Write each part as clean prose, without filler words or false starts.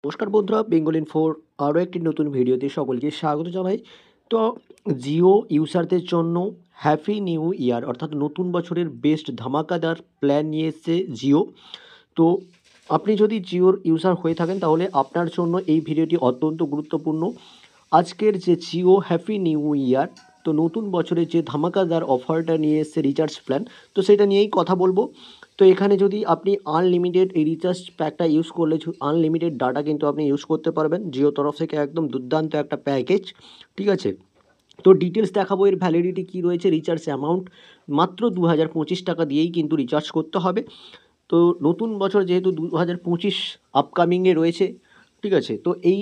নমস্কার বন্ধুরা, বেঙ্গল ইনফোর আরও একটি নতুন ভিডিওতে সকলকে স্বাগত জানাই। তো জিও ইউজারদের জন্য হ্যাপি নিউ ইয়ার অর্থাৎ নতুন বছরের বেস্ট ধামাকাদার প্ল্যান নিয়ে এসেছে জিও। তো আপনি যদি জিওর ইউজার হয়ে থাকেন তাহলে আপনার জন্য এই ভিডিওটি অত্যন্ত গুরুত্বপূর্ণ। আজকের যে জিও হ্যাপি নিউ ইয়ার, তো নতুন বছরের যে ধামাকাদার অফারটা নিয়ে এসেছে রিচার্জ প্ল্যান, তো সেটা নিয়েই কথা বলবো। তো এখানে যদি আপনি আনলিমিটেড এই রিচার্জ প্যাকটা ইউজ করলে আনলিমিটেড ডাটা কিন্তু আপনি ইউজ করতে পারবেন জিও তরফ থেকে, একদম দুর্দান্ত একটা প্যাকেজ। ঠিক আছে, তো ডিটেলস দেখাবো, এর ভ্যালিডিটি কী রয়েছে, রিচার্জ অ্যামাউন্ট মাত্র 2025 টাকা দিয়েই কিন্তু রিচার্জ করতে হবে। তো নতুন বছর যেহেতু 2025 আপকামিংয়ে রয়েছে, ঠিক আছে, তো এই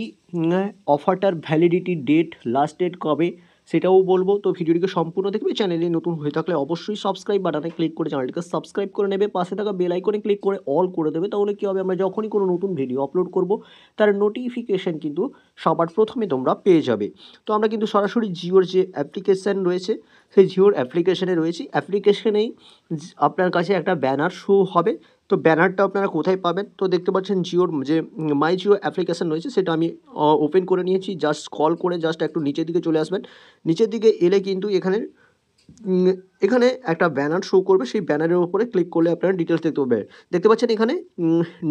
অফারটার ভ্যালিডিটি ডেট, লাস্ট ডেট কবে সেটাও বলবো। তো ভিডিওটিকে সম্পূর্ণ দেখবে। চ্যানেলে নতুন হয়ে থাকলে অবশ্যই সাবস্ক্রাইব বাটনে ক্লিক করে চ্যানেলটিকে সাবস্ক্রাইব করে নেবে, পাশে থাকা বেল আইকনে ক্লিক করে অল করে দেবে। তাহলে কী হবে, আমরা যখনই কোনো নতুন ভিডিও আপলোড করব তার নোটিফিকেশান কিন্তু সবার প্রথমে তোমরা পেয়ে যাবে। তো আমরা কিন্তু সরাসরি জিওর যে অ্যাপ্লিকেশান রয়েছে সেই জিওর অ্যাপ্লিকেশানে রয়েছি। অ্যাপ্লিকেশানেই আপনার কাছে একটা ব্যানার শো হবে। তো ব্যানারটা আপনারা কোথায় পাবেন, তো দেখতে পাচ্ছেন জিওর যে মাই জিও অ্যাপ্লিকেশান রয়েছে সেটা আমি ওপেন করে নিয়েছি। জাস্ট স্ক্রল করে জাস্ট একটু নিচের দিকে চলে আসবেন। নিচের দিকে এলে কিন্তু এখানে একটা ব্যানার শো করবে, সেই ব্যানারের উপরে ক্লিক করলে আপনারা ডিটেলস দেখতে পাবেন। দেখতে পাচ্ছেন এখানে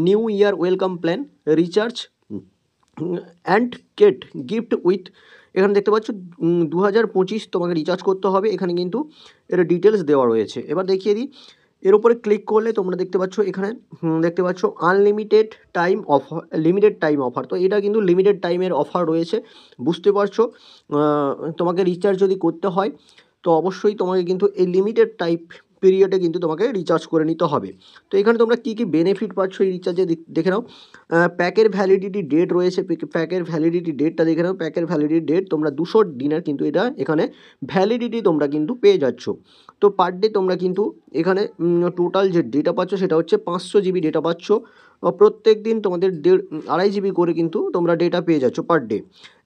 new year welcome plan recharge and get gift with, এখানে দেখতে পাচ্ছ 2025 তোমাকে রিচার্জ করতে হবে। এখানে কিন্তু এর ডিটেলস দেওয়া রয়েছে। এবার দেখিয়ে দিই, এর উপরে ক্লিক করলে তোমরা দেখতে পাচ্ছ এখানে দেখতে পাচ্ছ unlimited time offer, limited time offer. তো এটা কিন্তু লিমিটেড টাইমের অফার রয়েছে, বুঝতে পারছো। তোমাকে রিচার্জ যদি করতে হয় তো অবশ্যই তোমাকে কিন্তু এই লিমিটেড টাইপ পিরিয়ডে কিন্তু তোমাকে রিচার্জ করে নিতে হবে। তো এখানে তোমরা কী কী বেনিফিট পাচ্ছ এই রিচার্জে দেখে নাও। প্যাকের ভ্যালিডিটি ডেট রয়েছে, প্যাকের ভ্যালিডিটি ডেটটা দেখে নাও। প্যাকের ভ্যালিডিটি ডেট তোমরা 200 দিনের কিন্তু এটা এখানে ভ্যালিডিটি তোমরা কিন্তু পেয়ে যাচ্ছ। তো পার ডে তোমরা কিন্তু এখানে টোটাল যে ডেটা পাচ্ছ সেটা হচ্ছে 500 জিবি ডেটা পাচ্ছ। প্রত্যেক দিন তোমাদের 2.5 জিবি করে কিন্তু তোমরা ডেটা পেয়ে যাচ্ছ পার ডে।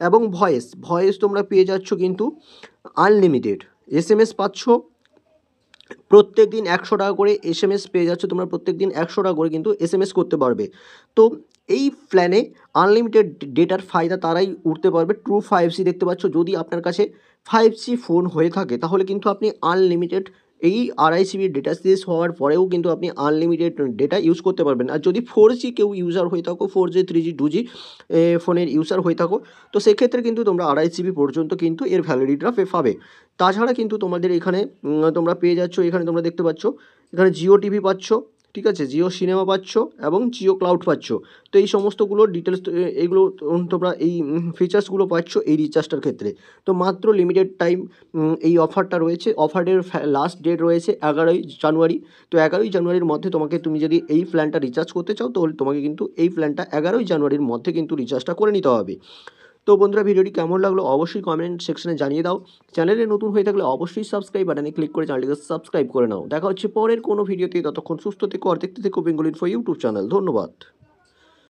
এবং ভয়েস তোমরা পেয়ে যাচ্ছ কিন্তু আনলিমিটেড। এসএমএস পাচ্ছ প্রত্যেক দিন 100 টাকা করে এসএমএস পেয়ে যাচ্ছ তোমরা, প্রত্যেক দিন 100 টাকা করে কিন্তু এসএমএস করতে পারবে। তো এই প্ল্যানে আনলিমিটেড ডেটার ফায়দা তারাই উঠতে পারবে। ট্রু 5G দেখতে পাচ্ছ, যদি আপনার কাছে 5G ফোন হয়ে থাকে তাহলে কিন্তু আপনি আনলিমিটেড এই 2.5 জিবি ডেটা শেষ হওয়ার পরেও কিন্তু আপনি আনলিমিটেড ডেটা ইউজ করতে পারবেন। আর যদি 4G কেউ ইউজার হয়ে থাকো, 4G 3G 2G ফোনের ইউজার হয়ে থাকো, তো সেক্ষেত্রে কিন্তু তোমরা 2.5 জিবি পর্যন্ত কিন্তু এর ভ্যালিডিটিটা পাবে। তাছাড়া কিন্তু তোমাদের এখানে তোমরা পেয়ে যাচ্ছ, এখানে তোমরা দেখতে পাচ্ছ এখানে জিও টিভি পাচ্ছ, ঠিক আছে, জিও সিনেমা পাচ্ছ এবং জিও ক্লাউড পাচ্ছ। তো এই সমস্তগুলো ডিটেলস এইগুলো তোমরা এই ফিচার্সগুলো পাচ্ছ এই রিচার্জটার ক্ষেত্রে। তো মাত্র লিমিটেড টাইম এই অফারটা রয়েছে। অফারের লাস্ট ডেট রয়েছে 11ই জানুয়ারি। তো 11ই জানুয়ারির মধ্যে তুমি যদি এই প্ল্যানটা রিচার্জ করতে চাও তাহলে তোমাকে কিন্তু এই প্ল্যানটা 11ই জানুয়ারির মধ্যে কিন্তু রিচার্জটা করে নিতে হবে। তো বন্ধুরা, ভিডিওটি কেমন লাগলো অবশ্যই কমেন্ট সেকশনে জানিয়ে দাও। চ্যানেলে নতুন হয়ে থাকলে অবশ্যই সাবস্ক্রাইব বাটনে ক্লিক করে চ্যানেলটিকে সাবস্ক্রাইব করে নাও। দেখা হচ্ছে পরের কোনো ভিডিওতে, ততক্ষণ সুস্থ থেকো আর দেখতে থেকো বেঙ্গল ইনফো ইউটিউব চ্যানেল। ধন্যবাদ।